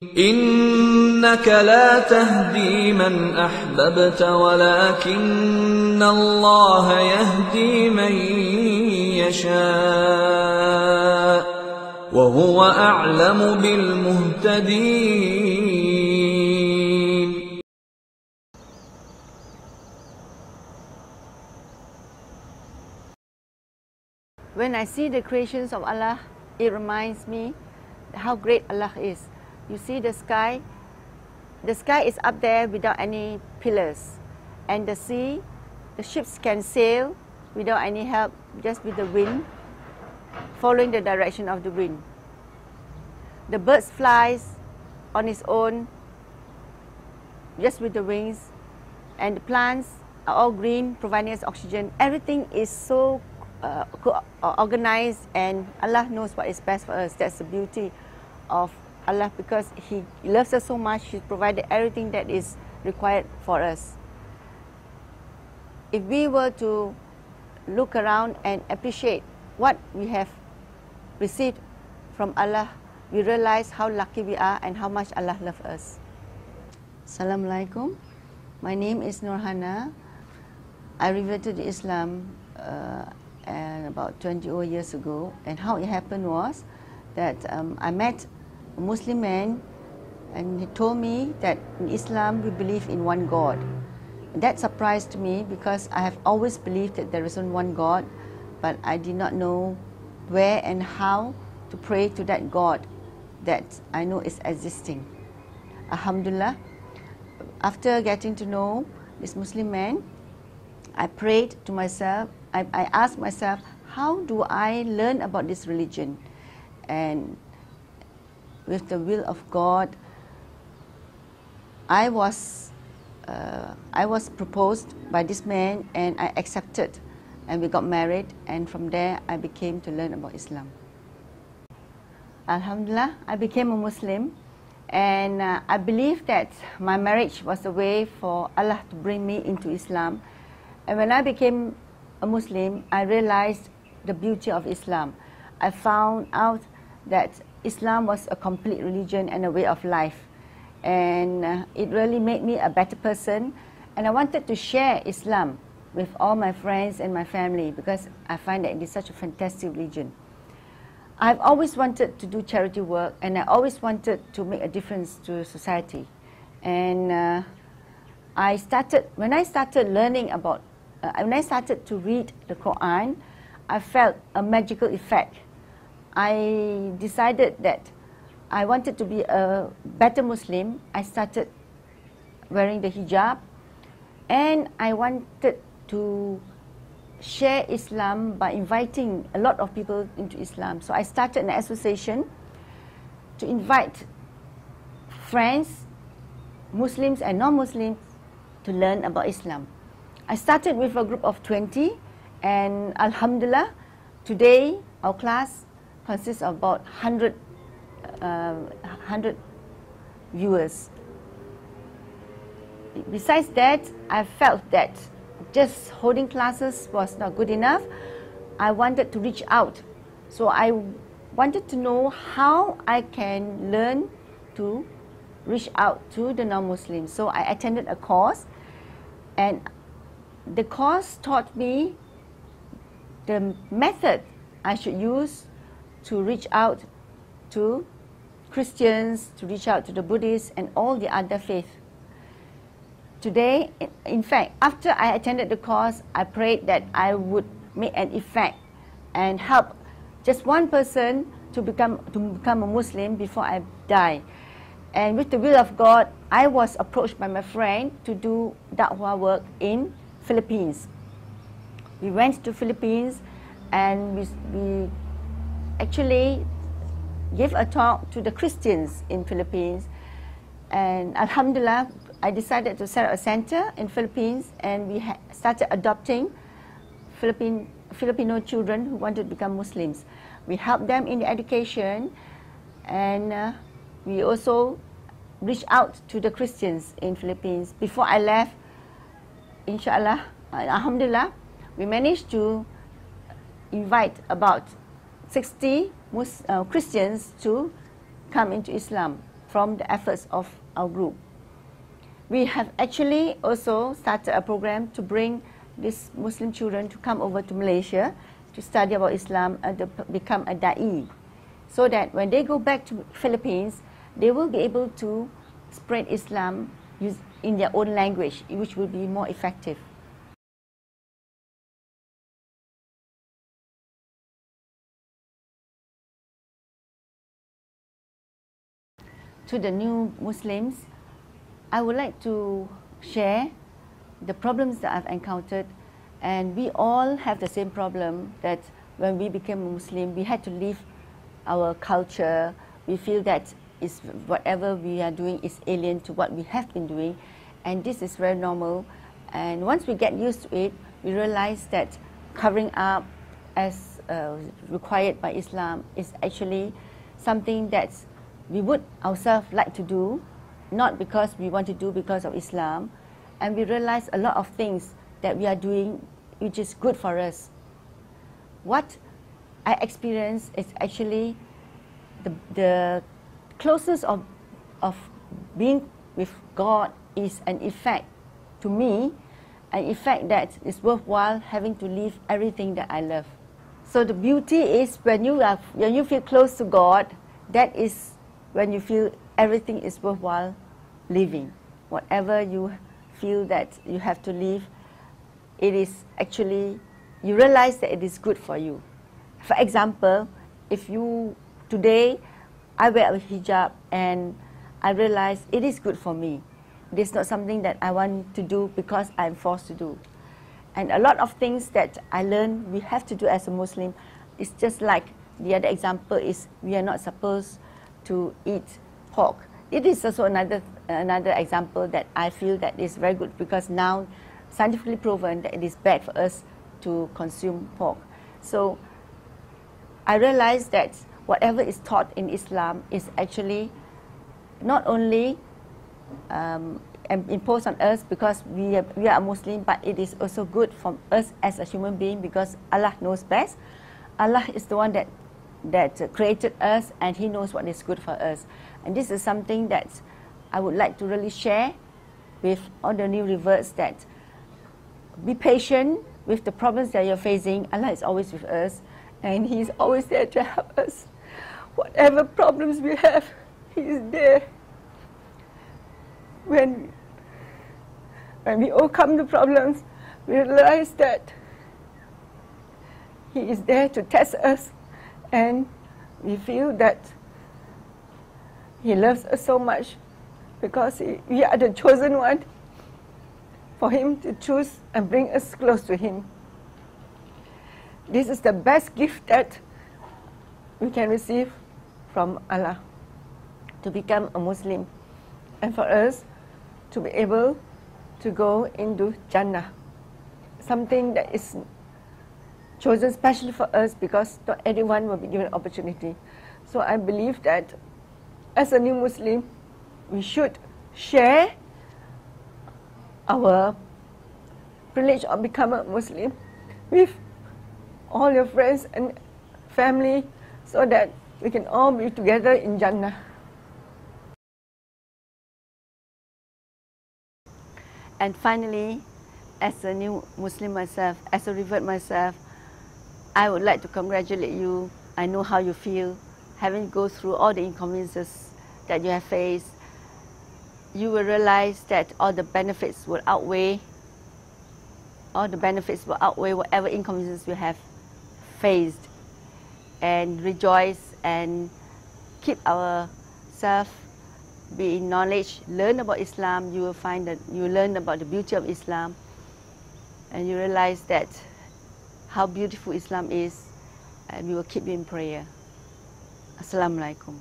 إنك لا تهدي من أحببت ولكن الله يهدي من يشاء وهو أعلم بالمهتدين. When I see the creations of Allah, it reminds me how great Allah is. You see the sky is up there without any pillars. And the sea, the ships can sail without any help, just with the wind, following the direction of the wind. The birds flies on its own, just with the wings. And the plants are all green, providing us oxygen. Everything is so organized, and Allah knows what is best for us. That's the beauty of Allah, because He loves us so much. He provided everything that is required for us. If we were to look around and appreciate what we have received from Allah, we realize how lucky we are and how much Allah loves us. Assalamualaikum. My name is Nurhana. I reverted to Islam about 20 years ago, and how it happened was that I met a Muslim man, and he told me that in Islam we believe in one God. And that surprised me, because I have always believed that there is only one God, but I did not know where and how to pray to that God that I know is existing. Alhamdulillah, after getting to know this Muslim man, I prayed to myself, I asked myself, how do I learn about this religion? And with the will of God, I was proposed by this man, and I accepted, and we got married, and from there I became to learn about Islam. Alhamdulillah, I became a Muslim, and I believe that my marriage was a way for Allah to bring me into Islam. And when I became a Muslim, I realized the beauty of Islam. I found out that Islam was a complete religion and a way of life, and it really made me a better person. And I wanted to share Islam with all my friends and my family, because I find that it is such a fantastic religion. I've always wanted to do charity work, and I always wanted to make a difference to society. And when I started to read the Quran, I felt a magical effect. I decided that I wanted to be a better Muslim. I started wearing the hijab, and I wanted to share Islam by inviting a lot of people into Islam. So I started an association to invite friends, Muslims and non-Muslims, to learn about Islam. I started with a group of 20, and Alhamdulillah, today our class consists of about 100 viewers. Besides that, I felt that just holding classes was not good enough. I wanted to reach out. So I wanted to know how I can learn to reach out to the non-Muslims. So I attended a course, and the course taught me the method I should use to reach out to Christians, to reach out to the Buddhists and all the other faiths. Today, in fact, after I attended the course, I prayed that I would make an effect and help just one person to become a Muslim before I die. And with the will of God, I was approached by my friend to do da'wah work in Philippines. We went to Philippines, and we actually gave a talk to the Christians in Philippines. And Alhamdulillah, I decided to set up a center in Philippines, and we started adopting Filipino children who wanted to become Muslims. We helped them in the education, and we also reached out to the Christians in Philippines. Before I left, inshallah, alhamdulillah, we managed to invite about 60 Christians to come into Islam. from the efforts of our group. We have actually also started a program to bring these Muslim children to come over to Malaysia to study about Islam and to become a da'i, so that when they go back to Philippines, they will be able to spread Islam in their own language, which will be more effective. To the new Muslims, I would like to share the problems that I've encountered, and we all have the same problem, that when we became a Muslim, we had to leave our culture. We feel that whatever we are doing is alien to what we have been doing, and this is very normal. And once we get used to it, we realize that covering up as required by Islam is actually something that we would ourselves like to do, not because we want to do because of Islam. And we realize a lot of things that we are doing which is good for us. What I experienced is actually the closeness of being with God is an effect to me, an effect that is worthwhile having to leave everything that I love. So the beauty is when you feel close to God, that is when you feel everything is worthwhile living. Whatever you feel that you have to leave, it is actually, you realize that it is good for you. For example, if today I wear a hijab and I realize it is good for me. It is not something that I want to do because I'm forced to do. And a lot of things that I learned we have to do as a Muslim. It's just like the other example is we are not supposed to eat pork. It is also another example that I feel that is very good, because now scientifically proven that it is bad for us to consume pork. So I realized that whatever is taught in Islam is actually not only imposed on us because we are a Muslim, but it is also good for us as a human being, because Allah knows best. Allah is the one that created us, and He knows what is good for us. And this is something that I would like to really share with all the new reverts, that be patient with the problems that you're facing. Allah is always with us, and He is always there to help us. Whatever problems we have, He is there. When we overcome the problems, we realize that He is there to test us, and we feel that He loves us so much, because we are the chosen one for Him to choose and bring us close to Him. This is the best gift that we can receive from Allah, to become a Muslim, and for us to be able to go into Jannah, something that is chosen specially for us, because not everyone will be given an opportunity. So I believe that as a new Muslim, we should share our privilege of becoming a Muslim with all your friends and family, so that we can all be together in Jannah. And finally, as a new Muslim myself, as a revert myself, I would like to congratulate you. I know how you feel, having to go through all the inconveniences that you have faced. You will realize that all the benefits will outweigh whatever inconveniences you have faced. And rejoice and keep ourselves, be in knowledge, learn about Islam. You will find that you learn about the beauty of Islam, and you realize that how beautiful Islam is, and we will keep you in prayer. Assalamu alaikum.